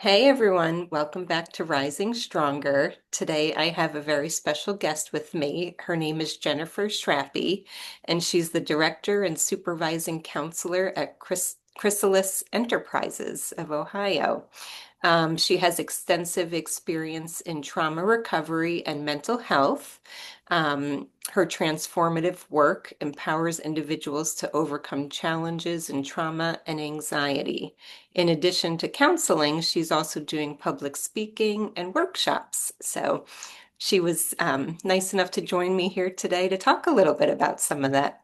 Hey everyone, welcome back to Rising Stronger. Today I have a very special guest with me. Her name is Jennifer Schrappe, and she's the director and supervising counselor at Chrysalis Enterprises of Ohio. She has extensive experience in trauma recovery and mental health. Her transformative work empowers individuals to overcome challenges in trauma and anxiety. In addition to counseling, she's also doing public speaking and workshops. So she was nice enough to join me here today to talk a little bit about some of that.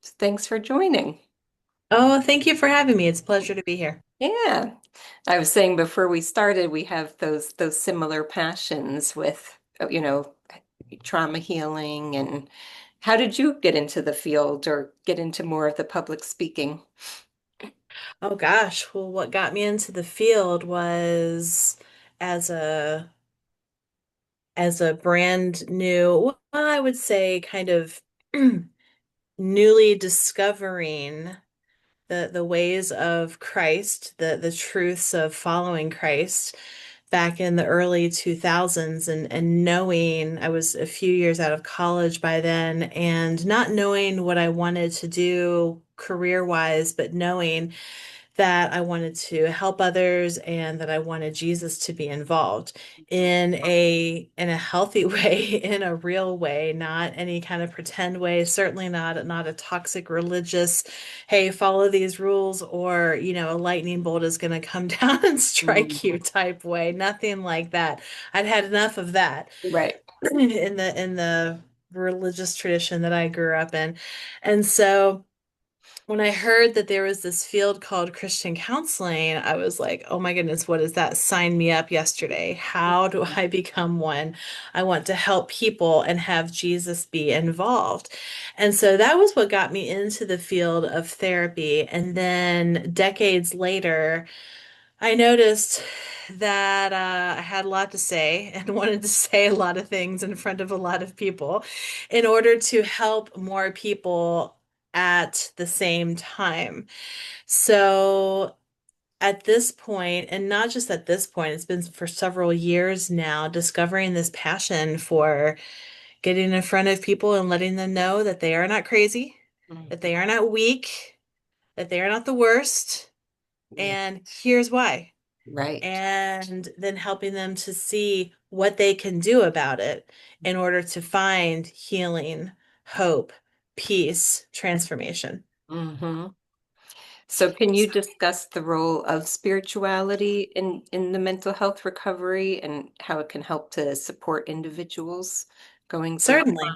Thanks for joining. Oh, thank you for having me. It's a pleasure to be here. Yeah. I was saying before we started, we have those similar passions with, trauma healing. And how did you get into the field or get into more of the public speaking? Oh gosh, well, what got me into the field was as a as a brand new, well, I would say kind of newly discovering the ways of Christ, the truths of following Christ back in the early 2000s and knowing I was a few years out of college by then and not knowing what I wanted to do career-wise, but knowing that I wanted to help others and that I wanted Jesus to be involved in a healthy way, in a real way, not any kind of pretend way, certainly not a toxic religious, hey, follow these rules or, a lightning bolt is going to come down and strike you Mhm. type way. Nothing like that. I'd had enough of that Right. in the religious tradition that I grew up in. And so when I heard that there was this field called Christian counseling, I was like, oh my goodness, what is that? Sign me up yesterday. How do I become one? I want to help people and have Jesus be involved. And so that was what got me into the field of therapy. And then decades later, I noticed that I had a lot to say and wanted to say a lot of things in front of a lot of people in order to help more people at the same time. So at this point, and not just at this point, it's been for several years now, discovering this passion for getting in front of people and letting them know that they are not crazy, that Mhm. they are not weak, that they are not the worst, Yeah. and here's why, Right. and then helping them to see what they can do about it in order to find healing, hope, peace, transformation. hmm So can you discuss the role of spirituality in the mental health recovery and how it can help to support individuals going through Certainly,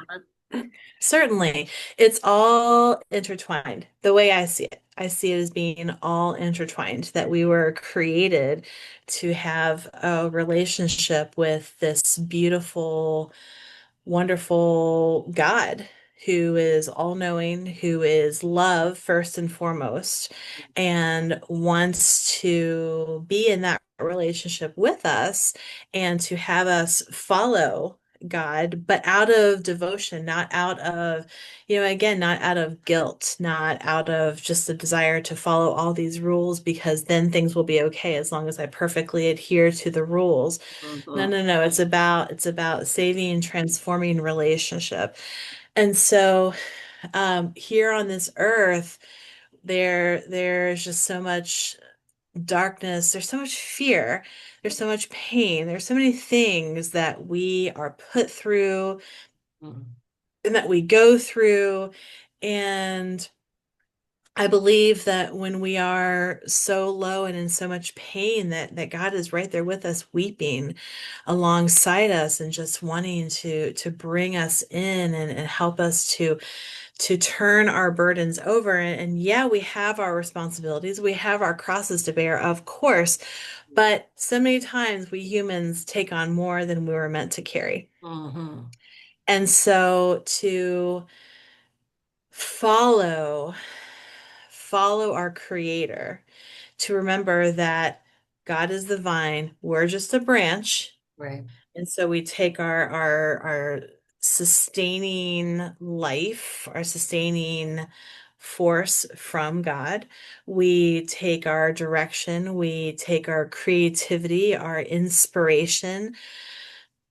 trauma? certainly. It's all intertwined. The way I see it, I see it as being all intertwined, that we were created to have a relationship with this beautiful wonderful God who is all knowing, who is love first and foremost, and wants to be in that relationship with us and to have us follow God, but out of devotion, not out of, again, not out of guilt, not out of just a desire to follow all these rules because then things will be okay as long as I perfectly adhere to the rules. No, Mhm. no, no. It's about saving and transforming relationship. And so here on this earth, there's just so much darkness, there's so much fear, there's so much pain, there's so many things that we are put through Mhm. and that we go through. And I believe that when we are so low and in so much pain that God is right there with us weeping alongside us and just wanting to bring us in and help us to turn our burdens over and yeah, we have our responsibilities, we have our crosses to bear, of course, but so many times we humans take on more than we were meant to carry. Mhm. And so to follow follow our creator, to remember that God is the vine, we're just a branch. Right. And so we take our sustaining life, our sustaining force from God. We take our direction, we take our creativity, our inspiration,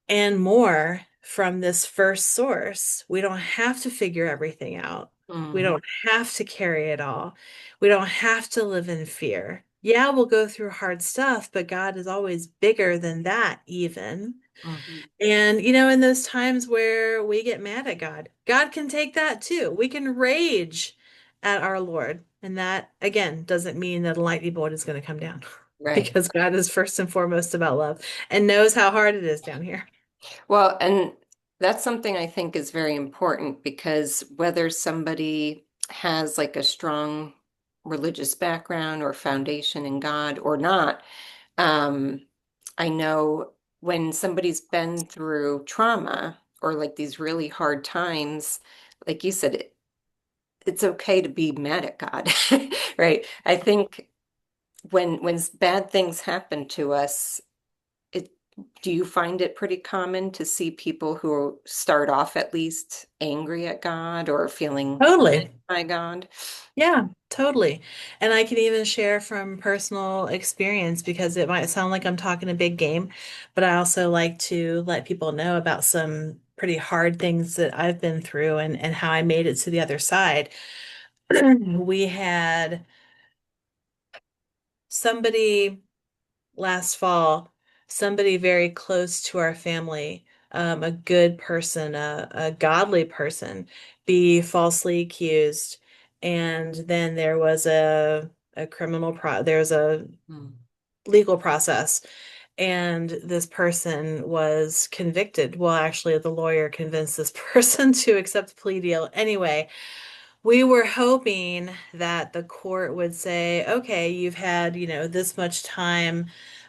and more from this first source. We don't have to figure everything out. We Mhm. don't have to carry it all. We don't have to live in fear. Yeah, we'll go through hard stuff, but God is always bigger than that, even. Mhm. And, in those times where we get mad at God, God can take that too. We can rage at our Lord. And that, again, doesn't mean that a lightning bolt is going to come down Right. because God is first and foremost about love and knows how hard it is down here. Well, and that's something I think is very important because whether somebody has like a strong religious background or foundation in God or not, um, I know when somebody's been through trauma or like these really hard times, like you said, it's okay to be mad at God, right? I think when bad things happen to us, it do you find it pretty common to see people who start off at least angry at God or feeling Totally. by God? Yeah, totally. And I can even share from personal experience because it might sound like I'm talking a big game, but I also like to let people know about some pretty hard things that I've been through and how I made it to the other side. We had somebody last fall, somebody very close to our family, a good person, a godly person, be falsely accused. And then there was a there was a Mm, legal process, and this person was convicted. Well, actually, the lawyer convinced this person to accept the plea deal. Anyway, we were hoping that the court would say, okay, you've had, this much time,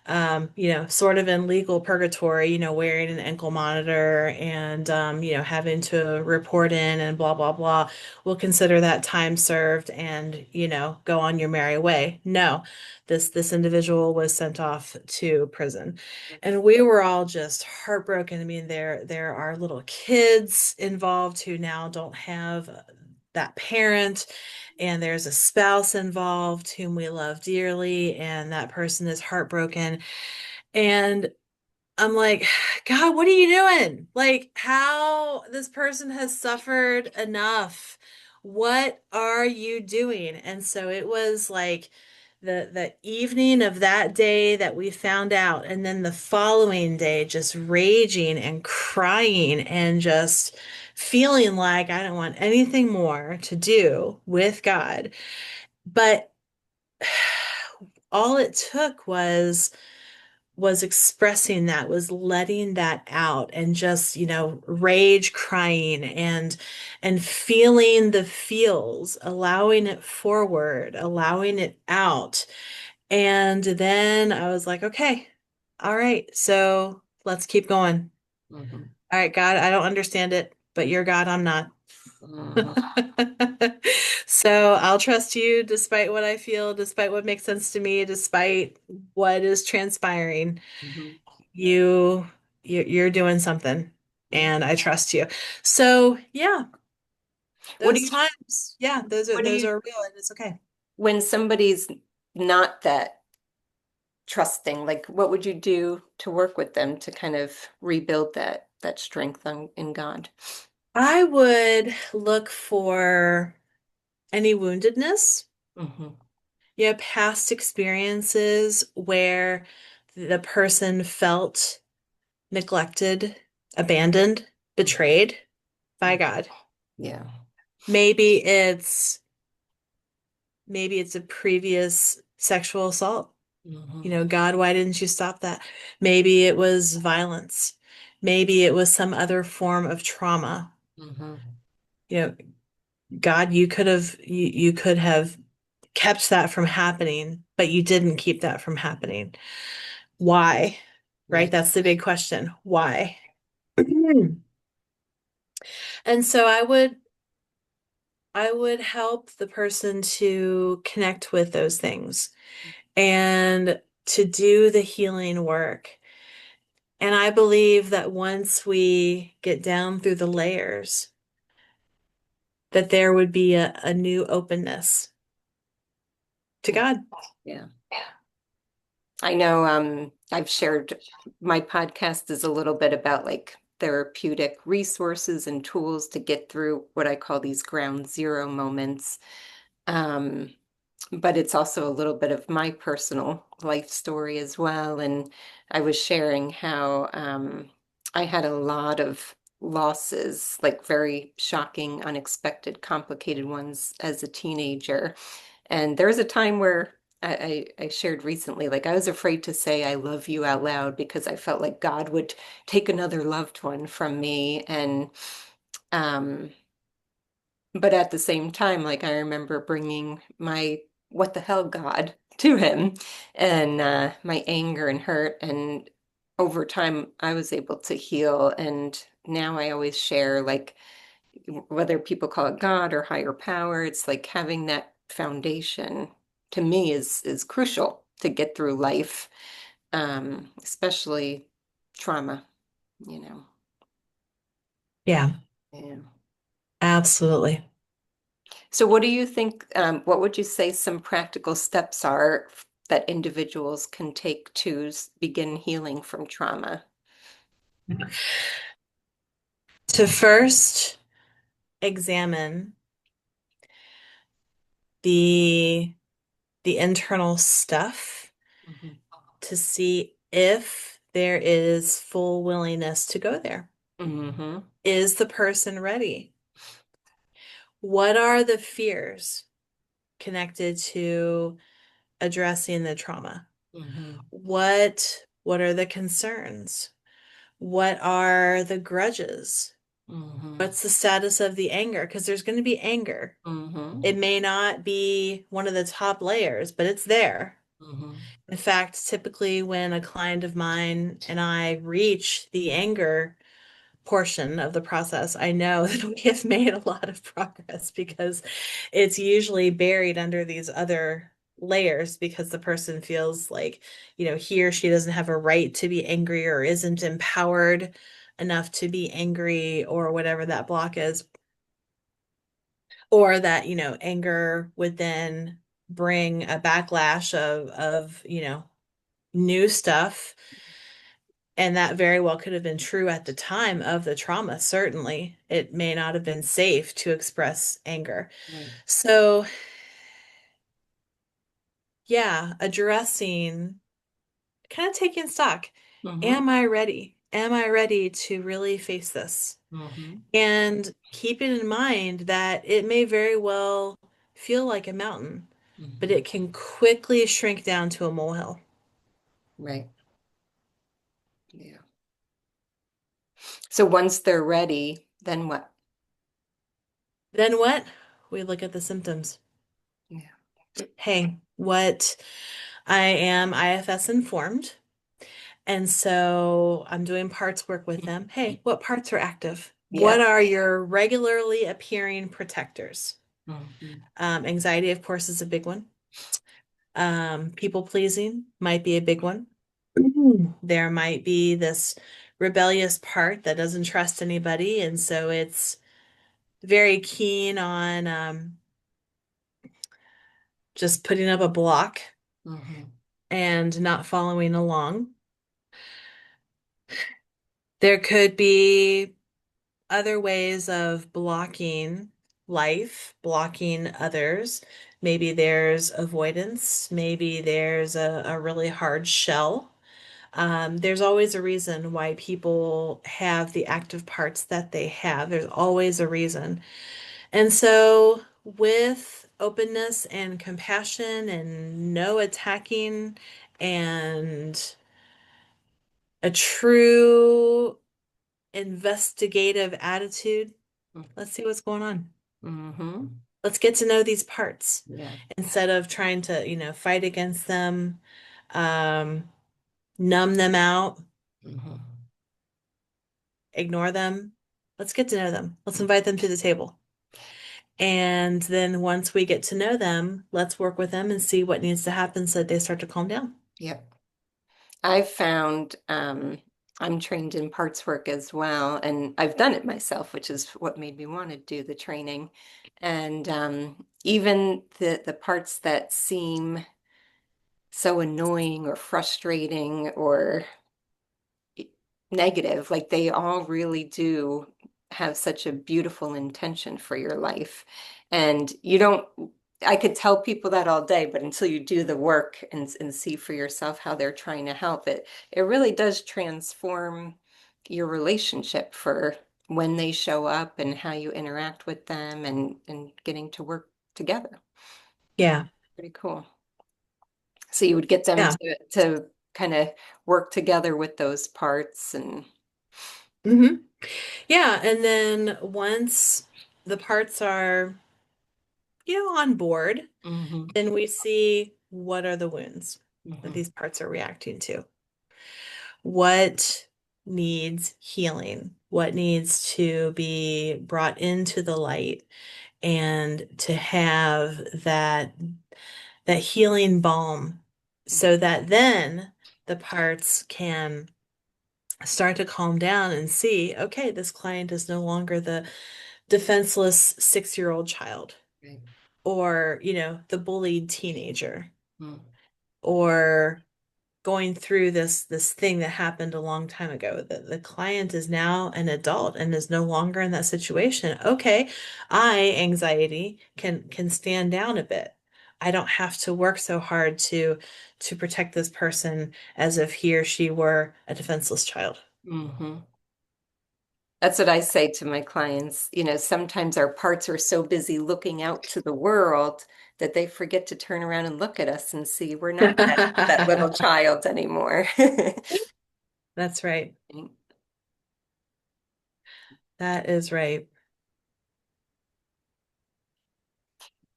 sort of in legal purgatory, wearing an ankle monitor and, having to report in and blah, blah, blah. We'll consider that time served and, go on your merry way. No, this individual was sent off to prison. And we were all just heartbroken. I mean, there are little kids involved who now don't have that parent, and there's a spouse involved whom we love dearly, and that person is heartbroken. And I'm like, God, what are you doing? Like, how this person has suffered enough. What are you doing? And so it was like the evening of that day that we found out, and then the following day, just raging and crying and just feeling like I don't want anything more to do with God. But all it took was expressing that, was letting that out and just, rage crying and feeling the feels, allowing it forward, allowing it out. And then I was like, okay, all right, so let's keep going. mhm, All right, God, I don't understand it, but you're God, I'm not. mhm, So I'll trust you despite what I feel, despite what makes sense to me, despite what is transpiring. mhm. You, you're doing something, Yeah. and I trust you. So yeah, What do those you times, yeah, those are what do those you are real, and it's okay. when somebody's not that trusting, like what would you do to work with them to kind of rebuild that strength in God? I would look for any woundedness, Hmm. past experiences where the person felt neglected, abandoned, betrayed by God. Yeah. Maybe it's maybe it's a previous sexual assault. Hmm. God, why didn't you stop that? Maybe it was violence. Maybe it was some other form of trauma. Hmm. You know, God, you could have kept that from happening, but you didn't keep that from happening. Why? Right? Right. That's the big question. Why? And so I would help the person to connect with those things and to do the healing work. And I believe that once we get down through the layers, that there would be a new openness to Yeah. God. Yeah. I know I've shared my podcast is a little bit about like therapeutic resources and tools to get through what I call these ground zero moments. Um, but it's also a little bit of my personal life story as well. And I was sharing how I had a lot of losses, like very shocking, unexpected, complicated ones as a teenager. And there was a time where I shared recently, like I was afraid to say I love you out loud because I felt like God would take another loved one from me. And um, but at the same time, like I remember bringing my what the hell God to him and my anger and hurt. And over time, I was able to heal. And now I always share, like, whether people call it God or higher power, it's like having that foundation to me is crucial to get through life, especially trauma, you know. Yeah, Yeah. absolutely. So what do you think, what would you say some practical steps are that individuals can take to begin healing from trauma? To first examine the the internal stuff Mhm. to see if there is full willingness to go there. Mm-hmm. Is the person ready? What are the fears connected to addressing the trauma? Mm-hmm. What are the concerns? What are the grudges? Mm-hmm. What's the status of the anger? Because there's going to be anger. Mm-hmm. It may not be one of the top layers, but it's there. Mm-hmm. In fact, typically when a client of mine and I reach the anger portion of the process, I know that we have made a lot of progress because it's usually buried under these other layers because the person feels like, he or she doesn't have a right to be angry or isn't empowered enough to be angry or whatever that block is. Or that, anger would then bring a backlash of, new stuff. And that very well could have been true at the time of the trauma. Certainly, it may not have been safe to express anger. Right. So, yeah, addressing, kind of taking stock. Mm-hmm. Am I ready? Am I ready to really face this? Mm-hmm. And keeping in mind that it may very well feel like a mountain, but Mm-hmm. it can quickly shrink down to a molehill. Right. Yeah. So once they're ready, then what? Then what? We look at the symptoms. Yeah. Hey, what I am IFS informed. And so I'm doing parts work with them. Hey, what parts are active? What Yep. are your regularly appearing protectors? Mm-hmm. Anxiety, of course, is a big one. People pleasing might be a big one. There might be this rebellious part that doesn't trust anybody, and so it's very keen on just putting up a block Mm-hmm. and not following along. There could be other ways of blocking life, blocking others. Maybe there's avoidance, maybe there's a really hard shell. There's always a reason why people have the active parts that they have. There's always a reason. And so, with openness and compassion and no attacking and a true investigative attitude, let's see what's going on. Mm-hmm. Let's get to know these parts Yeah. instead of trying to, fight against them, um, numb them out, Mm-hmm. ignore them. Let's get to know them. Let's invite them to the table. And then once we get to know them, let's work with them and see what needs to happen so that they start to calm down. Yep. I've found I'm trained in parts work as well, and I've done it myself, which is what made me want to do the training. And even the parts that seem so annoying or frustrating or negative, like they all really do have such a beautiful intention for your life. And you don't, I could tell people that all day, but until you do the work and see for yourself how they're trying to help it, it really does transform your relationship for when they show up and how you interact with them and getting to work together. Yeah. Pretty cool. So you would get them Yeah. to kind of work together with those parts and hmm Yeah. And then once the parts are, on board, hmm then we see what are the wounds that hmm these parts are reacting to. What needs healing? What needs to be brought into the light and to have that healing balm so that then the parts can start to calm down and see, okay, this client is no longer the defenseless 6-year-old child Right. or, the bullied teenager Mm. or going through this thing that happened a long time ago. The client is now an adult and is no longer in that situation. Okay, anxiety, can stand down a bit. I don't have to work so hard to protect this person as if he or she were a defenseless child. hmm That's what I say to my clients. You know, sometimes our parts are so busy looking out to the world that they forget to turn around and look at us and see we're not that little child anymore. That's right. That is right.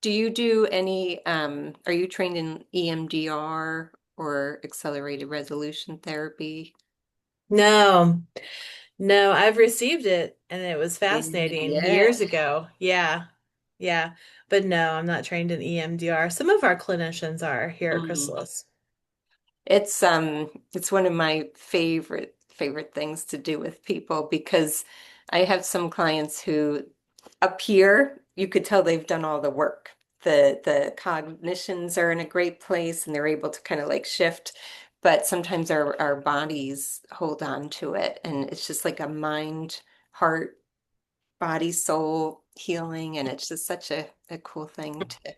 Do you do any, are you trained in EMDR or accelerated resolution therapy? No, no, I've received it and it was fascinating Yeah. years ago. Yeah. Yeah. But no, I'm not trained in EMDR. Some of our clinicians are here at Mm. Chrysalis. It's one of my favorite things to do with people because I have some clients who up here you could tell they've done all the work. The cognitions are in a great place and they're able to kind of like shift, but sometimes our bodies hold on to it and it's just like a mind, heart, body, soul healing and it's just such a cool thing to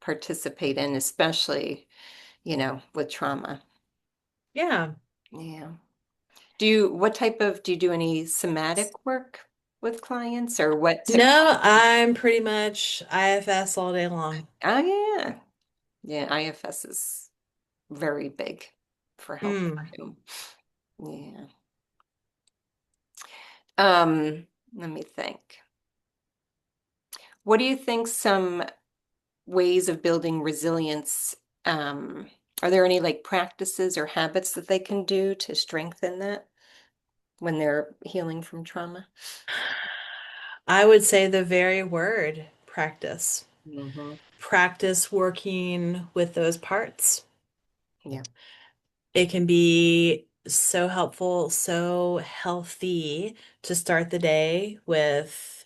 participate in, especially, with trauma. Yeah. Yeah. Do you do any somatic work with clients or what No, technology? I'm pretty much IFS all day long. Oh, yeah. Yeah, IFS is very big for helping Mm. too. Yeah. Let me think. What do you think some ways of building resilience, um, are there any like practices or habits that they can do to strengthen that when they're healing from trauma? I would say the very word practice. Hmm Practice working with those parts. Yeah. It can be so helpful, so healthy to start the day with,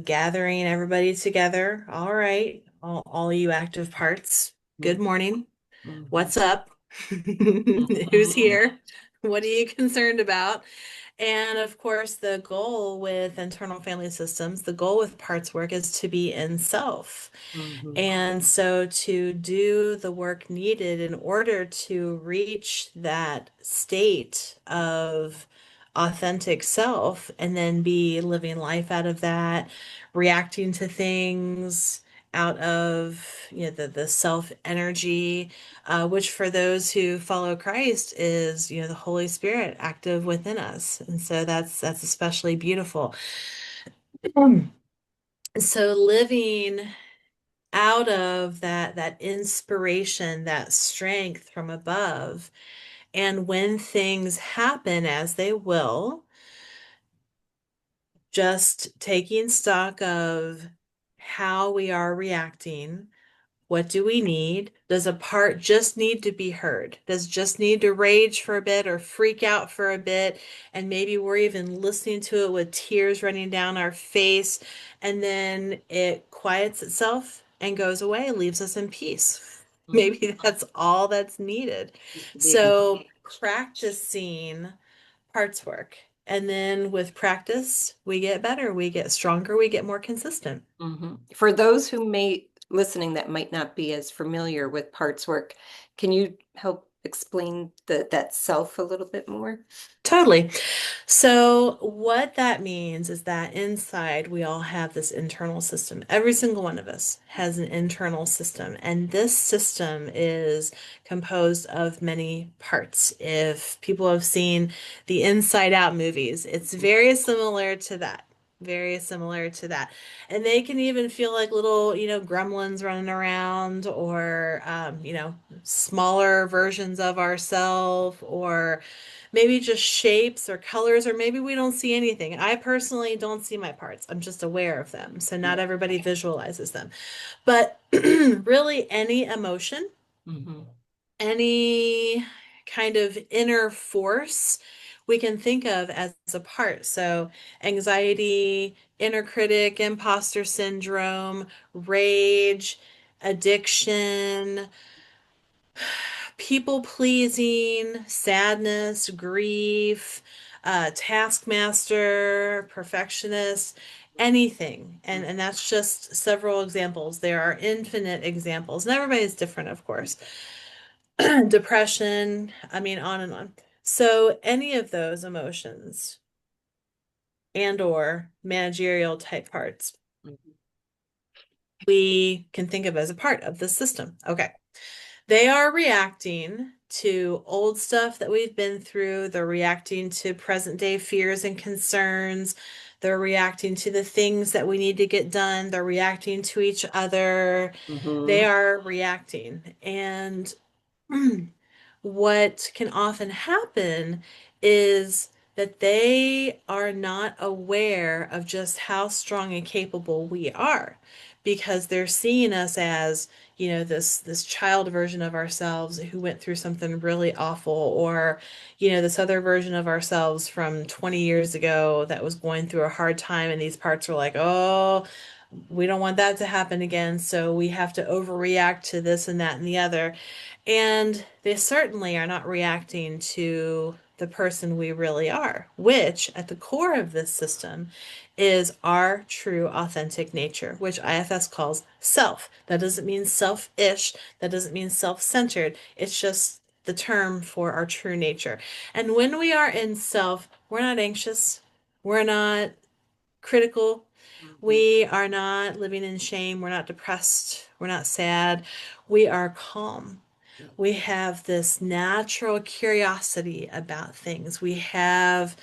gathering everybody together. All right, all you active parts, good morning. hmm What's up? Who's here? What are you concerned about? And of course, the goal with internal family systems, the goal with parts work is to be in self. hmm And so to do the work needed in order to reach that state of authentic self and then be living life out of that, reacting to things out of, the self energy, which for those who follow Christ is, the Holy Spirit active within us. And so that's especially beautiful. Um, So living out of that inspiration, that strength from above. And when things happen as they will, just taking stock of how we are reacting, What do we need? Does a part just need to be heard? Does it just need to rage for a bit or freak out for a bit? And maybe we're even listening to it with tears running down our face, and then it quiets itself and goes away, leaves us in peace. Mhm. Maybe that's all that's needed. Just to be So, engaged. practicing parts work. And then with practice, we get better, we get stronger, we get more consistent. For those who may listening that might not be as familiar with parts work, can you help explain that self a little bit more? Totally. So, what that means is that inside we all have this internal system. Every single one of us has an internal system, and this system is composed of many parts. If people have seen the Inside Out movies, it's very similar to that. Very similar to that. And they can even feel like little, gremlins running around or, smaller versions of ourselves or maybe just shapes or colors, or maybe we don't see anything. I personally don't see my parts. I'm just aware of them. So not everybody visualizes them. But really, any emotion, Mm-hmm. any kind of inner force we can think of as a part. So anxiety, inner critic, imposter syndrome, rage, addiction, people pleasing, sadness, grief, taskmaster, perfectionist, anything. And that's just several examples. There are infinite examples, and everybody's different, of course. Depression, I mean, on and on. So any of those emotions and or managerial type parts we can think of as a part of the system. Okay. They are reacting to old stuff that we've been through. They're reacting to present day fears and concerns. They're reacting to the things that we need to get done. They're reacting to each other. They Mm-hmm. are reacting. And what can often happen is that they are not aware of just how strong and capable we are because they're seeing us as this child version of ourselves who went through something really awful, or this other version of ourselves from 20 years ago that was going through a hard time, and these parts were like, oh, we don't want that to happen again, so we have to overreact to this and that and the other. And they certainly are not reacting to the person we really are, which at the core of this system is our true authentic nature, which IFS calls self. That doesn't mean selfish, that doesn't mean self-centered. It's just the term for our true nature. And when we are in self, we're not anxious, we're not critical, Mm-hmm. we are not living in shame. We're not depressed. We're not sad. We are calm. We have this natural curiosity about things. We have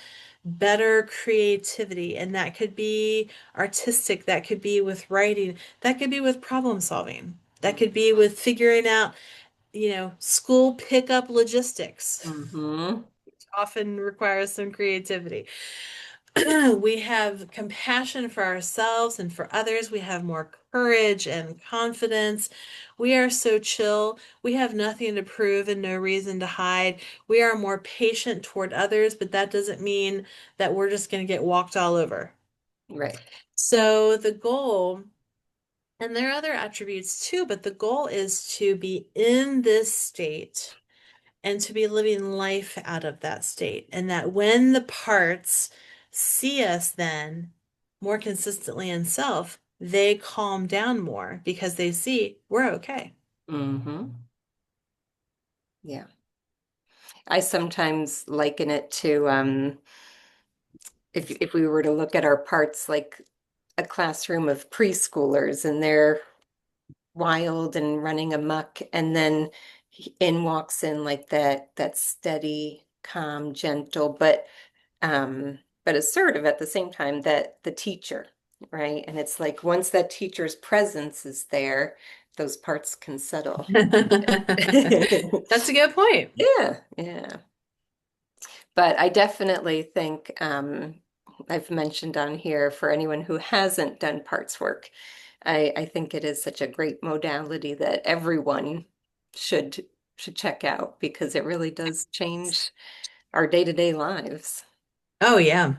better creativity, and that could be artistic, that could be with writing, that could be with problem solving, that could be with figuring out, school pickup logistics. Mm-hmm. Often requires some creativity. We have compassion for ourselves and for others. We have more courage and confidence. We are so chill. We have nothing to prove and no reason to hide. We are more patient toward others, but that doesn't mean that we're just going to get walked all over. Right. So the goal, and there are other attributes too, but the goal is to be in this state and to be living life out of that state. And that when the parts see us then more consistently in self, they calm down more because they see we're okay. Mm-hmm. Yeah. I sometimes liken it to if we were to look at our parts like a classroom of preschoolers and they're wild and running amok, and then in walks in like that steady, calm, gentle, but assertive at the same time, that the teacher, right? And it's like once that teacher's presence is there, those parts can settle. That's a good point. Yeah, yeah. But I definitely think I've mentioned on here for anyone who hasn't done parts work, I think it is such a great modality that everyone should should check out because it really does change our day-to-day lives. Oh yeah.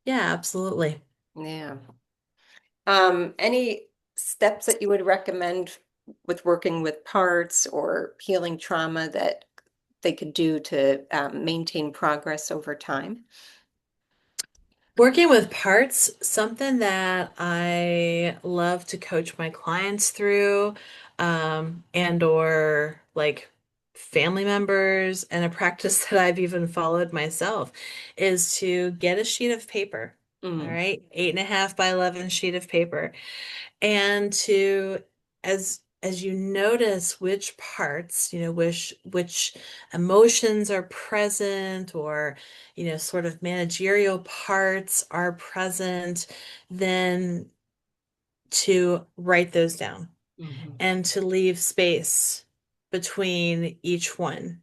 Yeah, absolutely. Yeah. Any steps that you would recommend with working with parts or healing trauma that they could do to maintain progress over time? Working with parts, something that I love to coach my clients through, and or like family members, and a practice that I've even followed myself is to get a sheet of paper. All Mm, right, 8.5 by 11 sheet of paper, and to as you notice which parts, which emotions are present, or sort of managerial parts are present, then to write those down mhm, and to leave space between each one.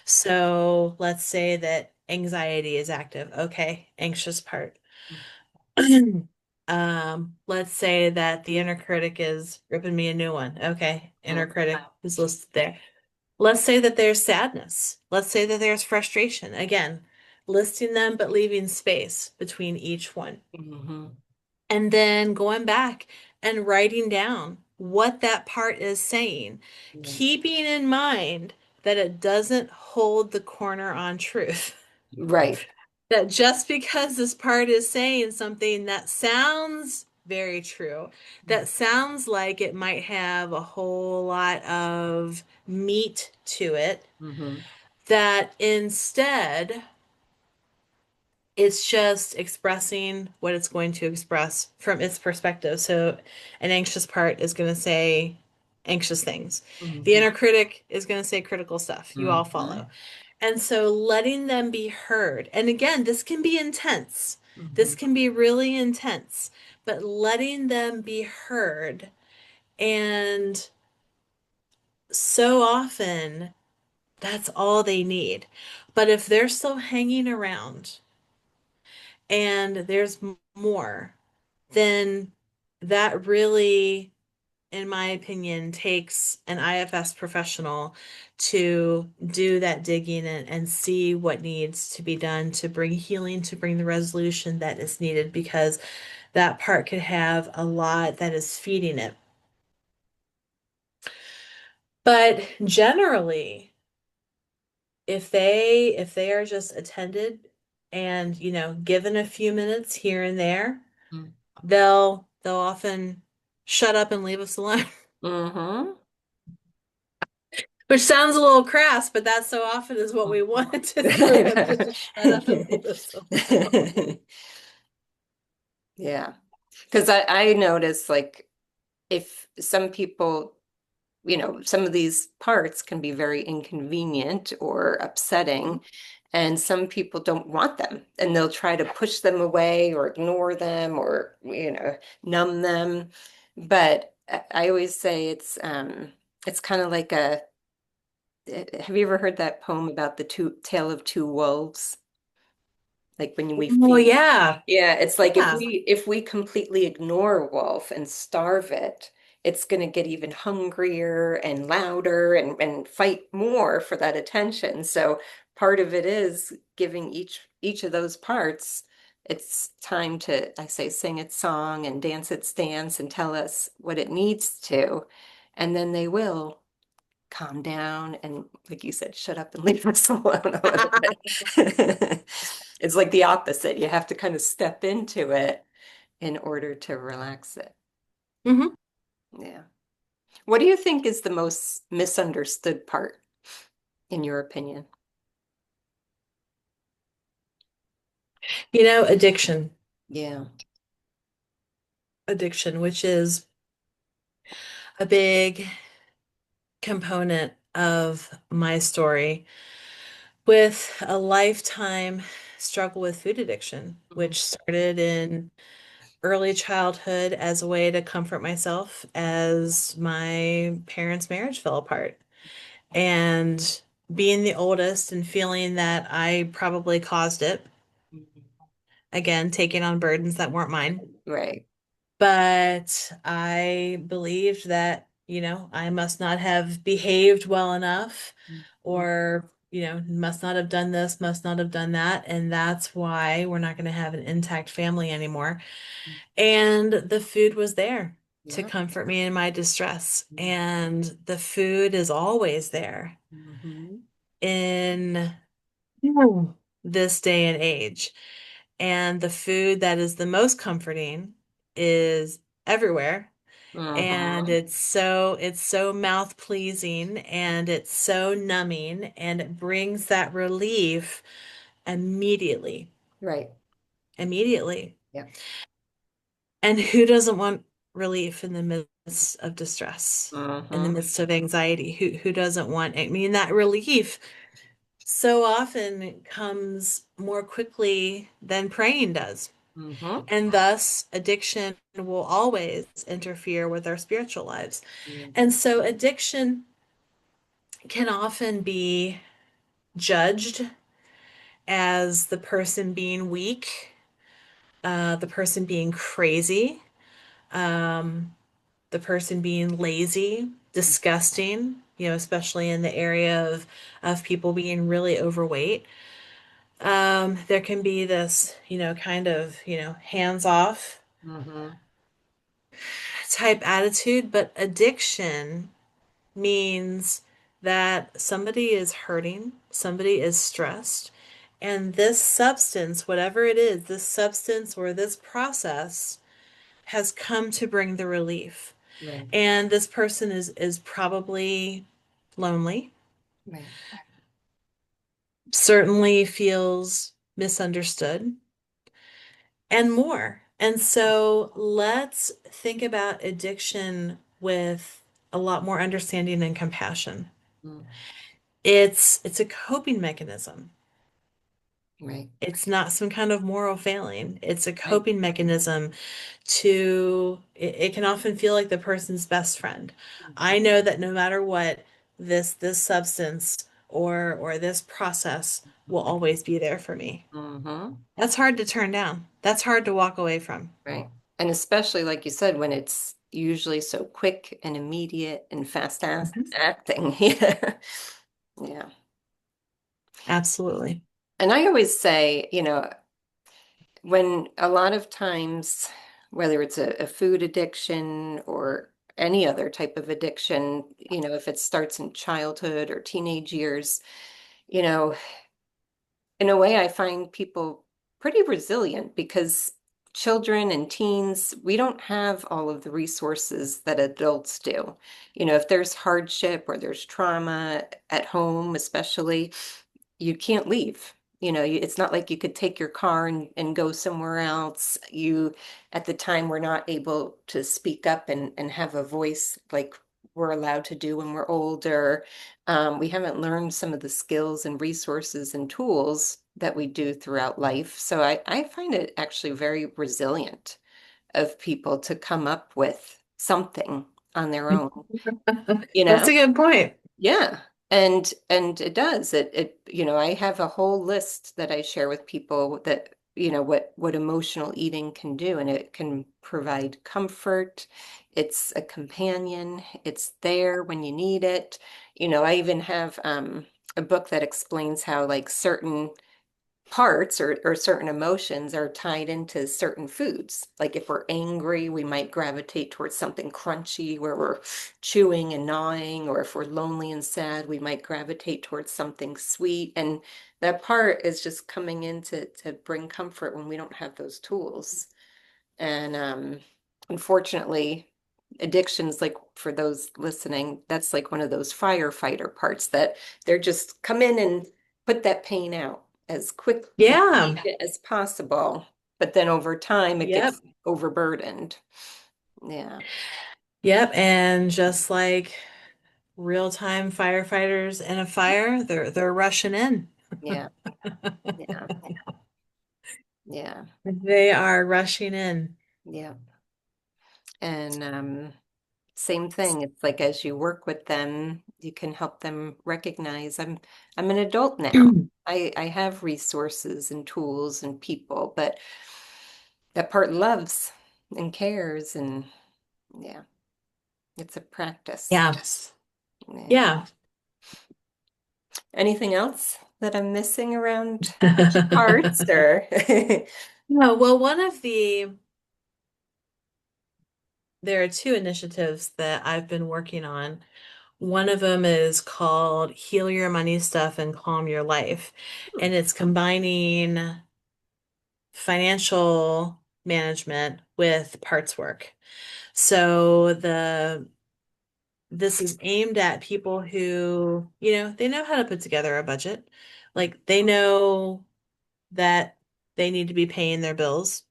So let's say that anxiety is active. Okay, anxious part. Let's say that the inner critic is ripping me a new one. Okay, inner mm, critic is listed there. Let's say that there's sadness. Let's say that there's frustration. Again, listing them but leaving space between each one. mhm, And then going back and writing down what that part is saying, yeah. keeping in mind that it doesn't hold the corner on truth. Right. That just because this part is saying something that sounds very true, that sounds like it might have a whole lot of meat to it, Mm-hmm. that instead it's just expressing what it's going to express from its perspective. So an anxious part is going to say anxious things. The Mm-hmm. inner critic is going to say critical stuff. You all Mm-hmm. follow. And so letting them be heard. And again, this can be intense. This Mm-hmm. can be really intense, but letting them be heard. And so often that's all they need. But if they're still hanging around and there's more, then that really, in my opinion, takes an IFS professional to do that digging and see what needs to be done to bring healing, to bring the resolution that is needed, because that part could have a lot that is feeding it. But generally, if they are just attended and, given a few minutes here and there, they'll often shut up and leave us alone. Mm-hmm. Which sounds a little crass, but that so often is what we want, is for them to just shut up and leave us alone. Yeah. Because I notice like if some people, some of these parts can be very inconvenient or upsetting, and some people don't want them, and they'll try to push them away or ignore them or, numb them. But I always say it's kind of like have you ever heard that poem about the tale of two wolves? Like when we Oh feed. yeah. Yeah, it's like if Yeah. we completely ignore a wolf and starve it, it's going to get even hungrier and louder and fight more for that attention. So part of it is giving each of those parts its time to, I say, sing its song and dance its dance and tell us what it needs to. And then they will calm down and, like you said, shut up and leave us alone a little bit. It's like the opposite. You have to kind of step into it in order to relax it. Hmm. Yeah. What do you think is the most misunderstood part, in your opinion? Addiction. Yeah. Addiction, which is a big component of my story, with a lifetime struggle with food addiction, Mhm. which started in early childhood as a way to comfort myself as my parents' marriage fell apart. And being the oldest and feeling that I probably caused it, again, taking on burdens that weren't mine. Right. But I believed that, I must not have behaved well enough, Mhm. or, must not have done this, must not have done that. And that's why we're not going to have an intact family anymore. And the food was there to Yeah. comfort me in my distress. And the food is always there Mm-hmm. in this day and age. And the food that is the most comforting is everywhere. And Mm-hmm. it's so mouth pleasing, and it's so numbing, and it brings that relief immediately. Right. Immediately. Yeah. And who doesn't want relief in the midst of distress, in the Mm-hmm. midst of anxiety? Who doesn't want, I mean, that relief so often comes more quickly than praying does. Mm-hmm. And thus, addiction will always interfere with our spiritual lives. Yeah. And so, addiction can often be judged as the person being weak, the person being crazy, um, the person being lazy, disgusting, especially in the area of people being really overweight. There can be this, kind of, hands off Mm-hmm. type attitude, but addiction means that somebody is hurting, somebody is stressed, and this substance, whatever it is, this substance or this process has come to bring the relief. Right. And this person is probably lonely, Right. certainly feels misunderstood, and more. And so let's think about addiction with a lot more understanding and compassion. Mm. It's a coping mechanism. Right. It's not some kind of moral failing. It's a Right. coping mechanism it can often feel like the person's best friend. I know that no matter what, this substance or this process will always be there for me. Mm-hmm. That's hard to turn down. That's hard to walk away from. Right. And especially, like you said, when it's usually so quick and immediate and fast Mhm. acting. Yeah. Yeah. Absolutely. And I always say, when a lot of times, whether it's a food addiction or any other type of addiction, if it starts in childhood or teenage years, you know, in a way, I find people pretty resilient because children and teens, we don't have all of the resources that adults do. If there's hardship or there's trauma at home, especially, you can't leave. It's not like you could take your car and go somewhere else. At the time, were not able to speak up and have a voice like we're allowed to do when we're older. We haven't learned some of the skills and resources and tools that we do throughout life. So I find it actually very resilient of people to come up with something on their own, you That's know? a good point. Yeah. And it does. I have a whole list that I share with people that, what emotional eating can do, and it can provide comfort. It's a companion. It's there when you need it. I even have a book that explains how like certain parts or certain emotions are tied into certain foods. Like if we're angry, we might gravitate towards something crunchy where we're chewing and gnawing, or if we're lonely and sad, we might gravitate towards something sweet. And that part is just coming in to bring comfort when we don't have those tools. And unfortunately, addictions, like for those listening, that's like one of those firefighter parts that they're just come in and put that pain out as quick and Yeah. immediate as possible. But then over time, it Yep. gets overburdened. Yeah, Yep. And just like real-time firefighters in a fire, they're rushing in. yeah, yeah, yeah, They are rushing in. yeah. And same thing. It's like as you work with them, you can help them recognize I'm an adult now. I have resources and tools and people, but that part loves. and cares and yeah, it's a practice. Yeah. Yeah. Yeah. Anything else that I'm missing around hearts or No, well, there are two initiatives that I've been working on. One of them is called Heal Your Money Stuff and Calm Your Life. And it's combining financial management with parts work. So this is aimed at people who, they know how to put together a budget. Like they know that they need to be paying their bills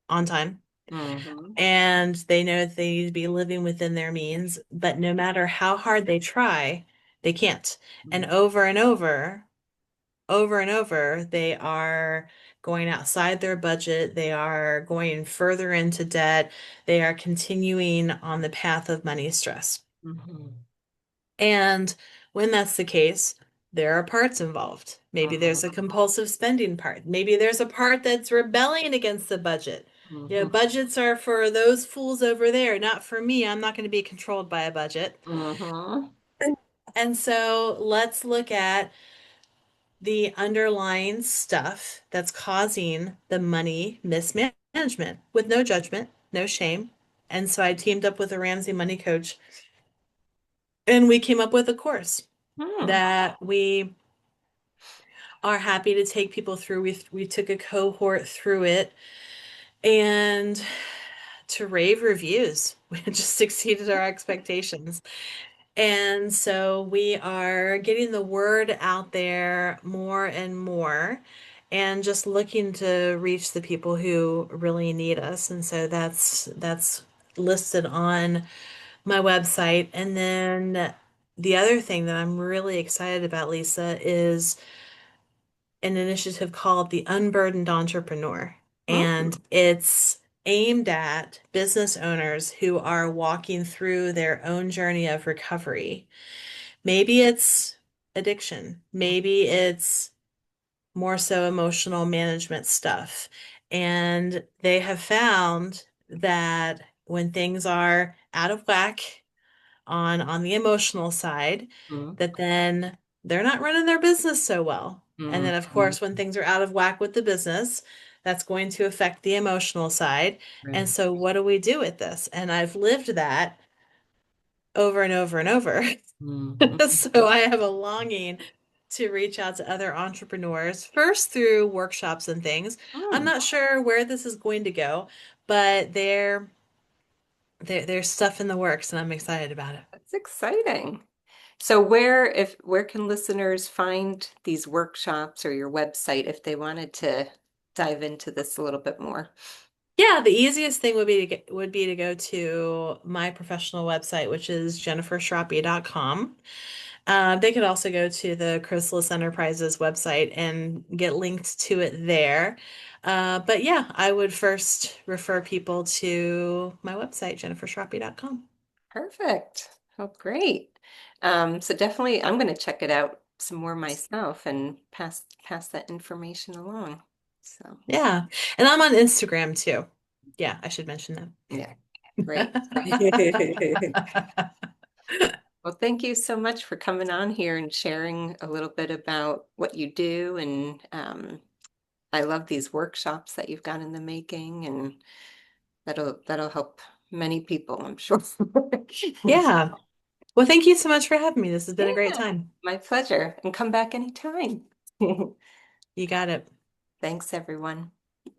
on time. hmm And they know that they need to be living within their means, but no matter how hard they try, they can't. And over and over, they are going outside their budget. They are going further into debt. They are continuing on the path of money stress. hmm And when that's the case, there are parts involved. Maybe there's a hmm compulsive spending part. Maybe there's a part that's rebelling against the budget. hmm Budgets are for those fools over there, not for me. I'm not going to be controlled by a budget. hmm And so let's look at the underlying stuff that's causing the money mismanagement with no judgment, no shame. And so I teamed up with a Ramsey money coach and we came up with a course hmm that we are happy to take people through. We took a cohort through it and to rave reviews. We just exceeded our expectations. And so we are getting the word out there more and more and just looking to reach the people who really need us. And so that's listed on my website. And then the other thing that I'm really excited about, Lisa, is an initiative called the Unburdened Entrepreneur. hmm And it's aimed at business owners who are walking through their own journey of recovery. Maybe it's addiction, maybe it's more so emotional management stuff. And they have found that when things are out of whack, on the emotional side, that then they're not running their business so well. And then of hmm course when things are out of whack with the business, that's going to affect the emotional side. And Right. so what do we do with this? And I've lived that over and over and over. hmm So I have a longing to reach out to other entrepreneurs first through workshops and things. I'm Mm, not sure where this is going to go, but there's stuff in the works and I'm excited about it. that's exciting. So where can listeners find these workshops or your website if they wanted to dive into this a little bit more? Yeah, the easiest thing would be to go to my professional website, which is jenniferschrappe.com. They could also go to the Chrysalis Enterprises website and get linked to it there. But yeah, I would first refer people to my website, jenniferschrappe.com. Perfect. Oh, great. So definitely I'm going to check it out some more myself and pass that information along. So, Yeah, and I'm on Instagram too. Yeah, I should mention yeah, great. that. Well, thank you so much for coming on here and sharing a little bit about what you do. And I love these workshops that you've got in the making, and that'll help many people, I'm sure. Yeah. Well, thank you so much for having me. This has been a great Yeah, time. my pleasure. And come back anytime. You got it. Thanks, everyone.